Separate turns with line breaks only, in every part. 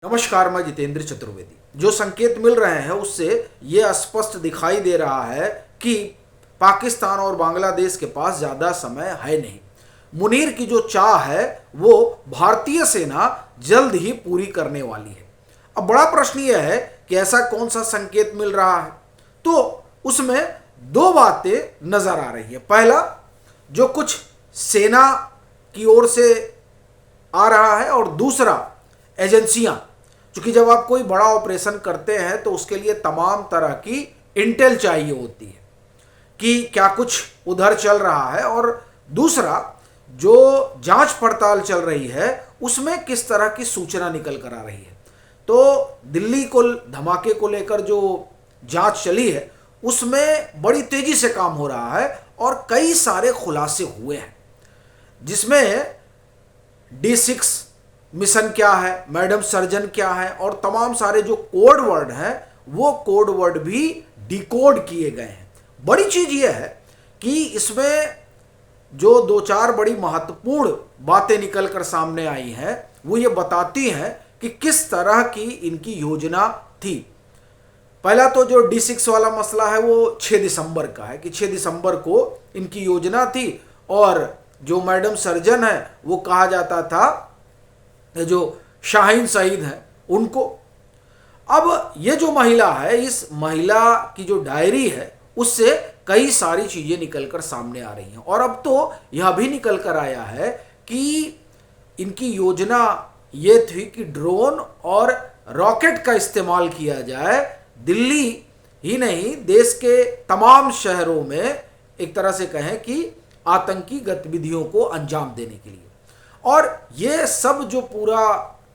नमस्कार, मैं जितेंद्र चतुर्वेदी। जो संकेत मिल रहे हैं उससे ये स्पष्ट दिखाई दे रहा है कि पाकिस्तान और बांग्लादेश के पास ज़्यादा समय है नहीं। मुनीर की जो चाह है वो भारतीय सेना जल्द ही पूरी करने वाली है। अब बड़ा प्रश्न यह है कि ऐसा कौन सा संकेत मिल रहा है, तो उसमें दो बातें नजर आ रही है। पहला, जो कुछ सेना की ओर से आ रहा है, और दूसरा एजेंसियां, क्योंकि जब आप कोई बड़ा ऑपरेशन करते हैं तो उसके लिए तमाम तरह की इंटेल चाहिए होती है कि क्या कुछ उधर चल रहा है, और दूसरा जो जांच पड़ताल चल रही है उसमें किस तरह की सूचना निकल कर आ रही है। तो दिल्ली को धमाके को लेकर जो जांच चली है उसमें बड़ी तेजी से काम हो रहा है और कई सारे खुलासे हुए हैं, जिसमें D6 मिशन क्या है, मैडम सर्जन क्या है, और तमाम सारे जो कोड वर्ड हैं वो कोड वर्ड भी डिकोड किए गए हैं। बड़ी चीज यह है कि इसमें जो दो चार बड़ी महत्वपूर्ण बातें निकल कर सामने आई हैं वो ये बताती हैं कि किस तरह की इनकी योजना थी। पहला तो जो D6 वाला मसला है वो 6 दिसंबर का है कि 6 दिसंबर को इनकी योजना थी, और जो मैडम सर्जन है वो कहा जाता था जो शाहीन शहीद हैं उनको। अब ये जो महिला है, इस महिला की जो डायरी है उससे कई सारी चीजें निकलकर सामने आ रही हैं, और अब तो यह भी निकल कर आया है कि इनकी योजना ये थी कि ड्रोन और रॉकेट का इस्तेमाल किया जाए, दिल्ली ही नहीं देश के तमाम शहरों में एक तरह से कहें कि आतंकी गतिविधियों को अंजाम देने के लिए। और ये सब जो पूरा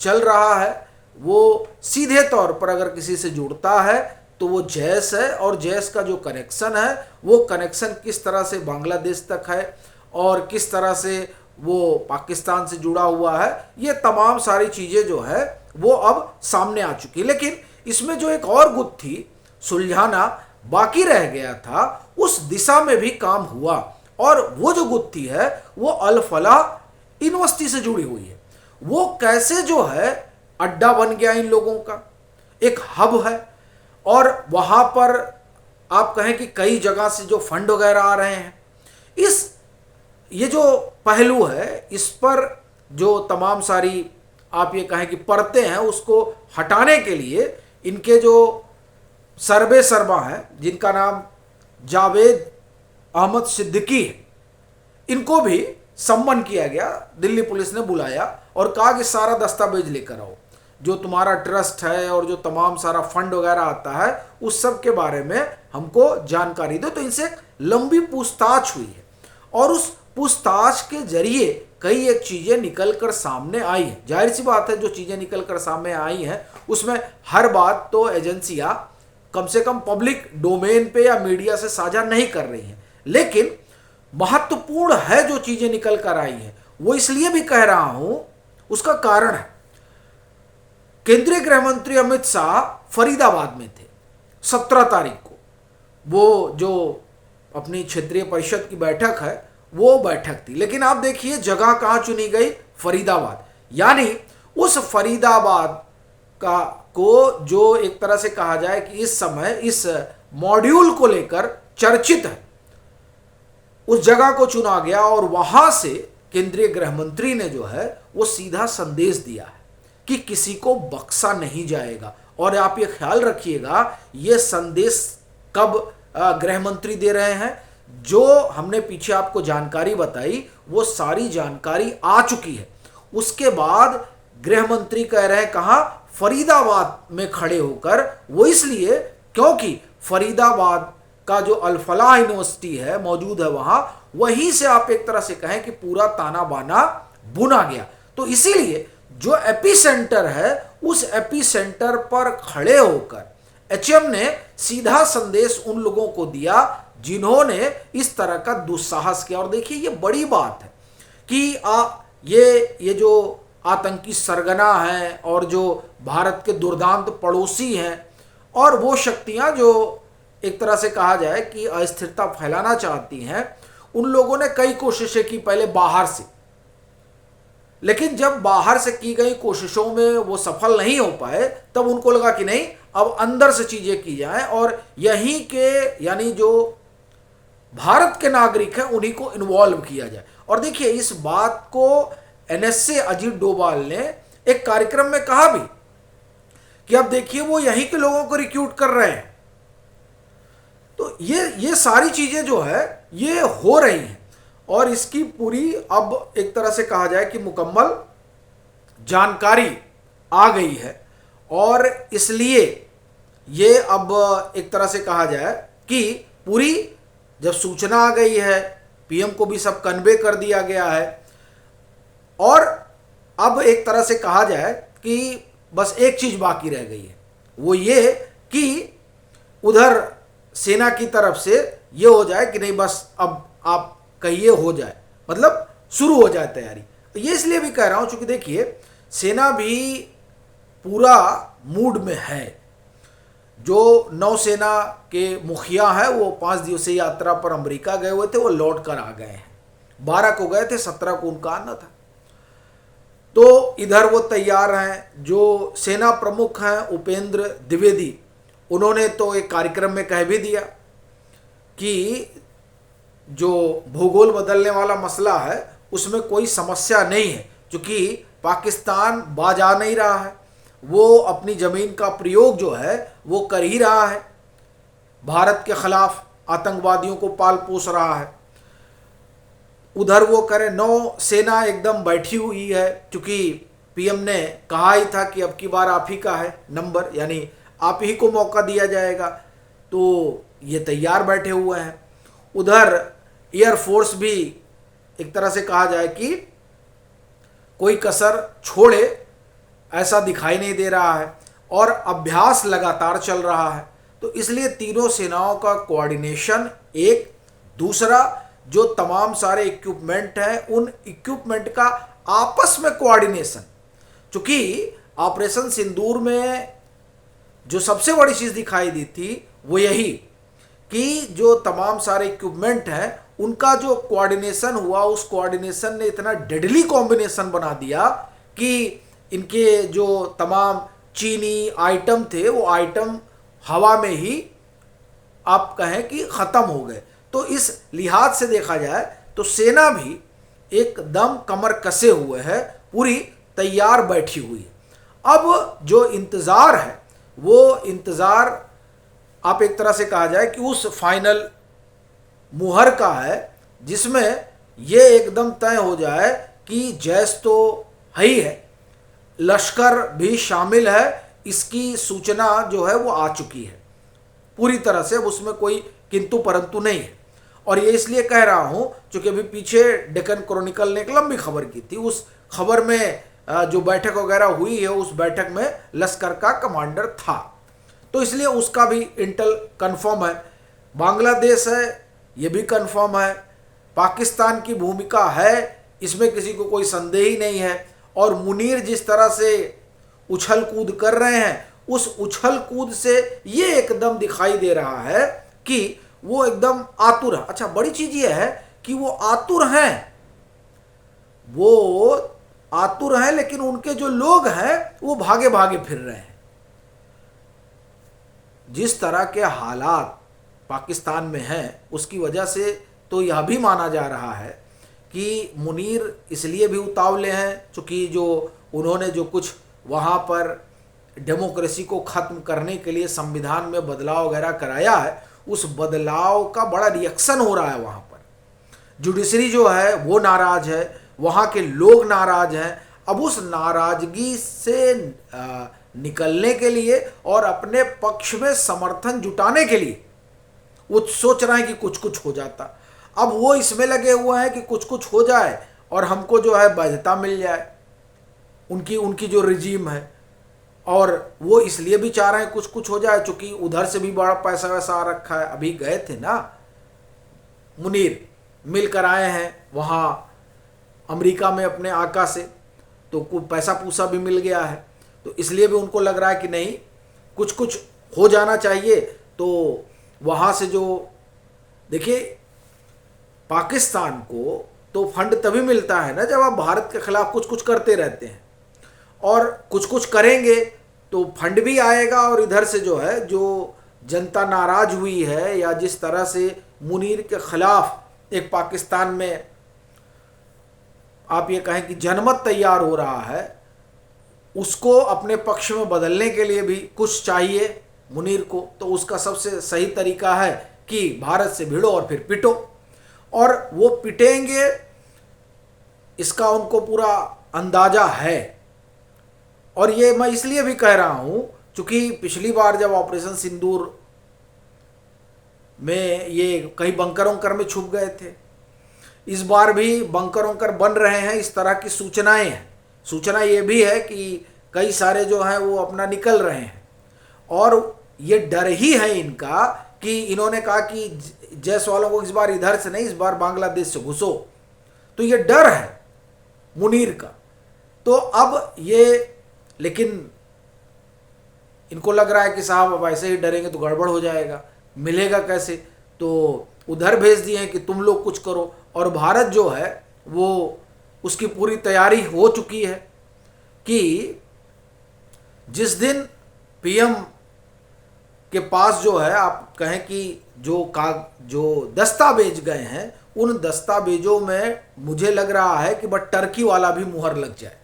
चल रहा है वो सीधे तौर पर अगर किसी से जुड़ता है तो वो जैश है, और जैश का जो कनेक्शन है वो कनेक्शन किस तरह से बांग्लादेश तक है और किस तरह से वो पाकिस्तान से जुड़ा हुआ है, ये तमाम सारी चीज़ें जो है वो अब सामने आ चुकी है। लेकिन इसमें जो एक और गुत्थी सुलझाना बाकी रह गया था उस दिशा में भी काम हुआ, और वो जो गुत्थी है वो अल फलाह यूनिवर्सिटी से जुड़ी हुई है। वो कैसे जो है अड्डा बन गया इन लोगों का, एक हब है, और वहां पर आप कहें कि कई जगह से जो फंड वगैरह आ रहे हैं, ये जो पहलू है इस पर जो तमाम सारी आप ये कहें कि परतें हैं उसको हटाने के लिए इनके जो सर्वे सर्वा हैं जिनका नाम जावेद अहमद सिद्दीकी है, इनको भी सम्मन किया गया। दिल्ली पुलिस ने बुलाया और कहा कि सारा दस्तावेज लेकर आओ, जो तुम्हारा ट्रस्ट है और जो तमाम सारा फंड वगैरह आता है उस सब के बारे में हमको जानकारी दो। तो इनसे एक लंबी पूछताछ हुई है, और उस पूछताछ के जरिए कई एक चीजें निकल कर सामने आई हैं। जाहिर सी बात है जो चीजें निकल कर सामने आई हैं उसमें हर बात तो एजेंसियां कम से कम पब्लिक डोमेन पे या मीडिया से साझा नहीं कर रही हैं, लेकिन महत्वपूर्ण है जो चीजें निकल कर आई हैं वो इसलिए भी कह रहा हूं, उसका कारण है। केंद्रीय गृह मंत्री अमित शाह फरीदाबाद में थे 17 तारीख को। वो जो अपनी क्षेत्रीय परिषद की बैठक है वो बैठक थी, लेकिन आप देखिए जगह कहां चुनी गई, फरीदाबाद। यानी उस फरीदाबाद का को जो एक तरह से कहा जाए कि इस समय इस मॉड्यूल को लेकर चर्चित है, उस जगह को चुना गया और वहां से केंद्रीय गृह मंत्री ने जो है वो सीधा संदेश दिया है कि किसी को बख्शा नहीं जाएगा। और आप ये ख्याल रखिएगा, ये संदेश कब उस जगह को चुना गया और वहां से केंद्रीय गृह मंत्री ने जो है वो सीधा संदेश दिया है कि किसी को बख्शा नहीं जाएगा। और आप ये ख्याल रखिएगा ये संदेश कब गृह मंत्री दे रहे हैं, जो हमने पीछे आपको जानकारी बताई वो सारी जानकारी आ चुकी है। उसके बाद गृह मंत्री कह रहे हैं कहां, फरीदाबाद में खड़े होकर। वो इसलिए क्योंकि फरीदाबाद का जो अल फलाह यूनिवर्सिटी है मौजूद है वहां, वहीं से आप एक तरह से कहें कि पूरा ताना बाना बुना गया। तो इसीलिए जो एपी सेंटर है उस एपी सेंटर पर खड़े होकर एचएम ने सीधा संदेश उन लोगों को दिया जिन्होंने इस तरह का दुस्साहस किया। और देखिए ये बड़ी बात है कि ये जो आतंकी सरगना हैं और जो भारत के दुर्दांत पड़ोसी हैं और वो शक्तियां जो एक तरह से कहा जाए कि अस्थिरता फैलाना चाहती हैं, उन लोगों ने कई कोशिशें की पहले बाहर से, लेकिन जब बाहर से की गई कोशिशों में वो सफल नहीं हो पाए, तब उनको लगा कि नहीं, अब अंदर से चीजें की जाएं और यहीं के यानी जो भारत के नागरिक हैं उन्हीं को इन्वॉल्व किया जाए। और देखिए, इस बात को एनएसए अजीत डोभाल ने एक कार्यक्रम में कहा भी कि अब देखिए वो यहीं के लोगों को रिक्रूट कर रहे हैं। तो ये सारी चीजें जो है ये हो रही हैं और इसकी पूरी अब एक तरह से कहा जाए कि मुकम्मल जानकारी आ गई है। और इसलिए ये अब एक तरह से कहा जाए कि पूरी जब सूचना आ गई है, पीएम को भी सब कन्वे कर दिया गया है और अब एक तरह से कहा जाए कि बस एक चीज बाकी रह गई है, वो ये कि उधर सेना की तरफ से ये हो जाए कि नहीं, बस अब आप कहिए हो जाए, मतलब शुरू हो जाए तैयारी। तो ये इसलिए भी कह रहा हूं क्योंकि देखिए सेना भी पूरा मूड में है। जो नौसेना के मुखिया है वो 5 दिवसीय यात्रा पर अमेरिका गए हुए थे, वो लौट कर आ गए हैं। 12 को गए थे, 17 को उनका आना था। तो इधर वो तैयार हैं। जो सेना प्रमुख हैं उपेंद्र द्विवेदी, उन्होंने तो एक कार्यक्रम में कह भी दिया कि जो भूगोल बदलने वाला मसला है उसमें कोई समस्या नहीं है, क्योंकि पाकिस्तान बाज आ नहीं रहा है, वो अपनी ज़मीन का प्रयोग जो है वो कर ही रहा है, भारत के खिलाफ आतंकवादियों को पाल पोस रहा है। उधर वो करें, नौ सेना एकदम बैठी हुई है, क्योंकि पीएम ने कहा ही था कि अब की बार आप ही का है नंबर, यानी आप ही को मौका दिया जाएगा। तो ये तैयार बैठे हुए हैं। उधर एयरफोर्स भी एक तरह से कहा जाए कि कोई कसर छोड़े ऐसा दिखाई नहीं दे रहा है और अभ्यास लगातार चल रहा है। तो इसलिए तीनों सेनाओं का कोऑर्डिनेशन एक, दूसरा जो तमाम सारे इक्विपमेंट हैं उन इक्विपमेंट का आपस में कोऑर्डिनेशन, क्योंकि ऑपरेशन सिंदूर में जो सबसे बड़ी चीज़ दिखाई दी थी वो यही कि जो तमाम सारे इक्विपमेंट हैं उनका जो कोऑर्डिनेशन हुआ, उस कोऑर्डिनेशन ने इतना डेडली कॉम्बिनेशन बना दिया कि इनके जो तमाम चीनी आइटम थे वो आइटम हवा में ही आप कहें कि ख़त्म हो गए। तो इस लिहाज से देखा जाए तो सेना भी एकदम कमर कसे हुए है, पूरी तैयार बैठी हुई है। अब जो इंतज़ार है वो इंतज़ार आप एक तरह से कहा जाए कि उस फाइनल मुहर का है, जिसमें ये एकदम तय हो जाए कि जैश तो है ही है, लश्कर भी शामिल है, इसकी सूचना जो है वो आ चुकी है पूरी तरह से, अब उसमें कोई किंतु परंतु नहीं है। और ये इसलिए कह रहा हूँ क्योंकि अभी पीछे डेक्कन क्रॉनिकल ने एक लंबी खबर की थी, उस खबर में जो बैठक वगैरह हुई है उस बैठक में लश्कर का कमांडर था, तो इसलिए उसका भी इंटेल कंफर्म है। बांग्लादेश है ये भी कंफर्म है, पाकिस्तान की भूमिका है, इसमें किसी को कोई संदेह ही नहीं है। और मुनीर जिस तरह से उछल कूद कर रहे हैं, उस उछल कूद से ये एकदम दिखाई दे रहा है कि वो एकदम आतुर है। अच्छा, बड़ी चीज ये है कि वो आतुर हैं, वो आतुर हैं, लेकिन उनके जो लोग हैं वो भागे भागे फिर रहे हैं। जिस तरह के हालात पाकिस्तान में हैं उसकी वजह से तो यह भी माना जा रहा है कि मुनीर इसलिए भी उतावले हैं क्योंकि जो उन्होंने जो कुछ वहाँ पर डेमोक्रेसी को ख़त्म करने के लिए संविधान में बदलाव वगैरह कराया है, उस बदलाव का बड़ा रिएक्शन हो रहा है वहाँ पर। जुडिशरी जो है वो नाराज़ है, वहाँ के लोग नाराज़ हैं। अब उस नाराज़गी से निकलने के लिए और अपने पक्ष में समर्थन जुटाने के लिए वो सोच रहे हैं कि कुछ कुछ हो जाता। अब वो इसमें लगे हुए हैं कि कुछ कुछ हो जाए और हमको जो है वैधता मिल जाए, उनकी जो रिजीम है, और वो इसलिए भी चाह रहे हैं कुछ कुछ हो जाए क्योंकि उधर से भी बड़ा पैसा वैसा आ रखा है। अभी गए थे ना मुनीर, मिल कर आए हैं वहाँ अमेरिका में अपने आका से, तो कुछ पैसा पूसा भी मिल गया है, तो इसलिए भी उनको लग रहा है कि नहीं कुछ कुछ हो जाना चाहिए। तो वहाँ से जो देखिए पाकिस्तान को तो फंड तभी मिलता है ना जब आप भारत के खिलाफ कुछ कुछ करते रहते हैं, और कुछ कुछ करेंगे तो फंड भी आएगा, और इधर से जो है जो जनता नाराज हुई है या जिस तरह से मुनीर के खिलाफ एक पाकिस्तान में आप ये कहें कि जनमत तैयार हो रहा है, उसको अपने पक्ष में बदलने के लिए भी कुछ चाहिए मुनीर को। तो उसका सबसे सही तरीका है कि भारत से भिड़ो और फिर पिटो, और वो पिटेंगे इसका उनको पूरा अंदाजा है। और ये मैं इसलिए भी कह रहा हूं क्योंकि पिछली बार जब ऑपरेशन सिंदूर में ये कई बंकर वंकर में छुप गए थे, इस बार भी बंकर वंकर बन रहे हैं, इस तरह की सूचनाएं हैं। सूचना ये भी है कि कई सारे जो हैं वो अपना निकल रहे हैं, और ये डर ही है इनका कि इन्होंने कहा कि जैश वालों को इस बार इधर से नहीं, इस बार बांग्लादेश से घुसो, तो ये डर है मुनीर का। तो अब ये, लेकिन इनको लग रहा है कि साहब अब ऐसे ही डरेंगे तो गड़बड़ हो जाएगा, मिलेगा कैसे, तो उधर भेज दिए हैं कि तुम लोग कुछ करो। और भारत जो है वो उसकी पूरी तैयारी हो चुकी है कि जिस दिन पीएम के पास जो है आप कहें कि जो दस्तावेज गए हैं, उन दस्तावेजों में मुझे लग रहा है कि बस टर्की वाला भी मुहर लग जाए।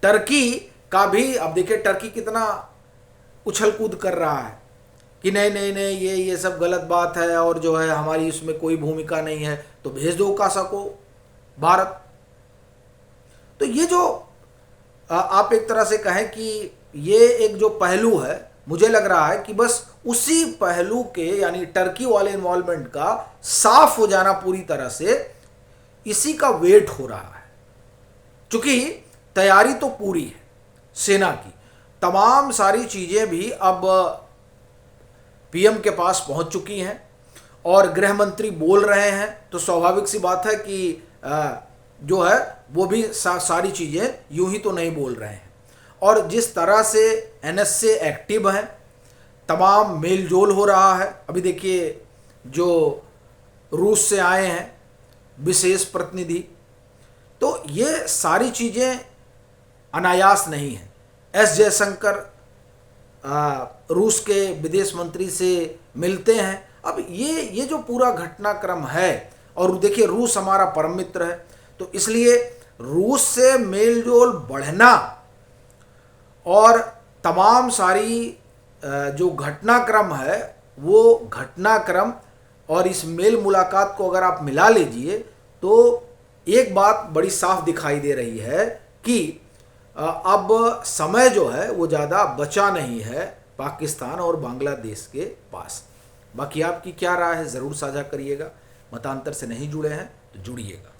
टर्की का भी, अब देखिए टर्की कितना उछल कूद कर रहा है कि नहीं नहीं नहीं ये सब गलत बात है और जो है हमारी इसमें कोई भूमिका नहीं है, तो भेज दो कासा को भारत। तो ये जो आप एक तरह से कहें कि ये एक जो पहलू है, मुझे लग रहा है कि बस उसी पहलू के यानी टर्की वाले इन्वॉल्वमेंट का साफ हो जाना पूरी तरह से, इसी का वेट हो रहा है। क्योंकि तैयारी तो पूरी है सेना की, तमाम सारी चीजें भी अब पीएम के पास पहुंच चुकी हैं और गृह मंत्री बोल रहे हैं, तो स्वाभाविक सी बात है कि जो है वो भी सारी चीजें यूं ही तो नहीं बोल रहे हैं। और जिस तरह से एनएसए एक्टिव हैं, तमाम मेल जोल हो रहा है। अभी देखिए जो रूस से आए हैं विशेष प्रतिनिधि, तो ये सारी चीज़ें अनायास नहीं हैं। एस जयशंकर रूस के विदेश मंत्री से मिलते हैं। अब ये जो पूरा घटनाक्रम है, और देखिए रूस हमारा परम मित्र है, तो इसलिए रूस से मेल जोल बढ़ना और तमाम सारी जो घटनाक्रम है वो घटनाक्रम और इस मेल मुलाकात को अगर आप मिला लीजिए तो एक बात बड़ी साफ दिखाई दे रही है कि अब समय जो है वो ज़्यादा बचा नहीं है पाकिस्तान और बांग्लादेश के पास। बाकी आपकी क्या राय है ज़रूर साझा करिएगा। मतांतर से नहीं जुड़े हैं तो जुड़िएगा।